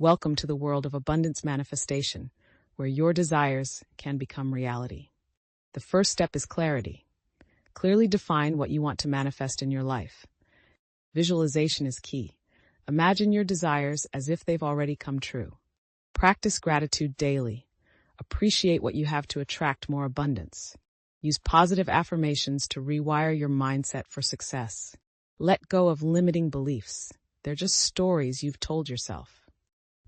Welcome to the world of abundance manifestation, where your desires can become reality. The first step is clarity. Clearly define what you want to manifest in your life. Visualization is key. Imagine your desires as if they've already come true. Practice gratitude daily. Appreciate what you have to attract more abundance. Use positive affirmations to rewire your mindset for success. Let go of limiting beliefs. They're just stories you've told yourself.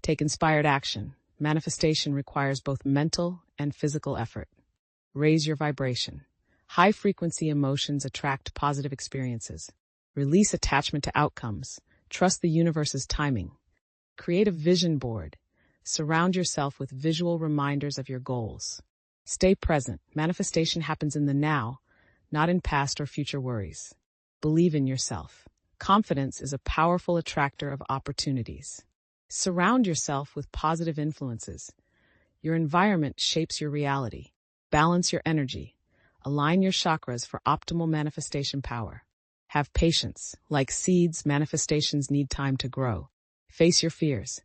Take inspired action. Manifestation requires both mental and physical effort. Raise your vibration. High-frequency emotions attract positive experiences. Release attachment to outcomes. Trust the universe's timing. Create a vision board. Surround yourself with visual reminders of your goals. Stay present. Manifestation happens in the now, not in past or future worries. Believe in yourself. Confidence is a powerful attractor of opportunities. Surround yourself with positive influences. Your environment shapes your reality. Balance your energy. Align your chakras for optimal manifestation power. Have patience. Like seeds, manifestations need time to grow. Face your fears.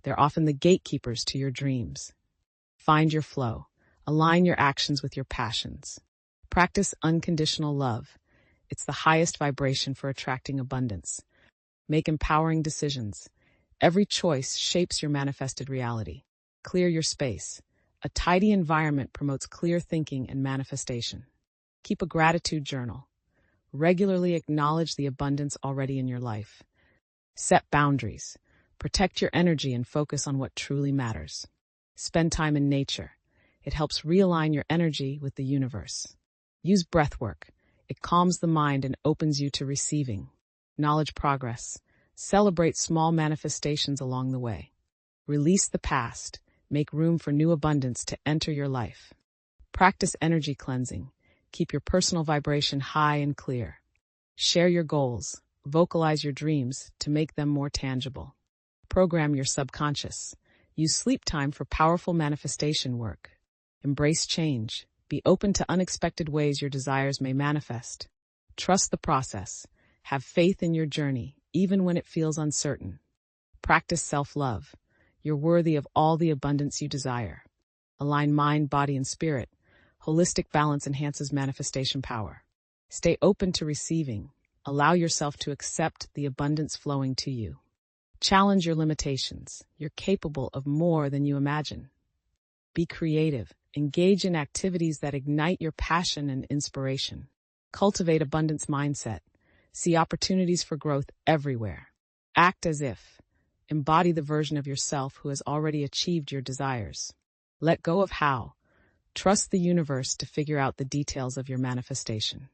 They're often the gatekeepers to your dreams. Find your flow. Align your actions with your passions. Practice unconditional love. It's the highest vibration for attracting abundance. Make empowering decisions. Every choice shapes your manifested reality. Clear your space. A tidy environment promotes clear thinking and manifestation. Keep a gratitude journal. Regularly acknowledge the abundance already in your life. Set boundaries. Protect your energy and focus on what truly matters. Spend time in nature. It helps realign your energy with the universe. Use breathwork. It calms the mind and opens you to receiving. Acknowledge progress. Celebrate small manifestations along the way. Release the past. Make room for new abundance to enter your life. Practice energy cleansing. Keep your personal vibration high and clear. Share your goals. Vocalize your dreams to make them more tangible. Program your subconscious. Use sleep time for powerful manifestation work. Embrace change. Be open to unexpected ways your desires may manifest. Trust the process. Have faith in your journey, even when it feels uncertain. Practice self-love. You're worthy of all the abundance you desire. Align mind, body, and spirit. Holistic balance enhances manifestation power. Stay open to receiving. Allow yourself to accept the abundance flowing to you. Challenge your limitations. You're capable of more than you imagine. Be creative. Engage in activities that ignite your passion and inspiration. Cultivate abundance mindset. See opportunities for growth everywhere. Act as if. Embody the version of yourself who has already achieved your desires. Let go of how. Trust the universe to figure out the details of your manifestation.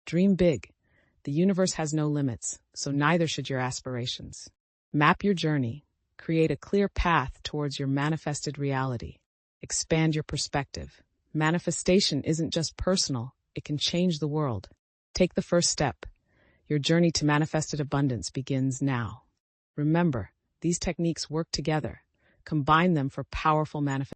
Dream big. The universe has no limits, so neither should your aspirations. Map your journey. Create a clear path towards your manifested reality. Expand your perspective. Manifestation isn't just personal, it can change the world. Take the first step. Your journey to manifested abundance begins now. Remember, these techniques work together. Combine them for powerful manifestation.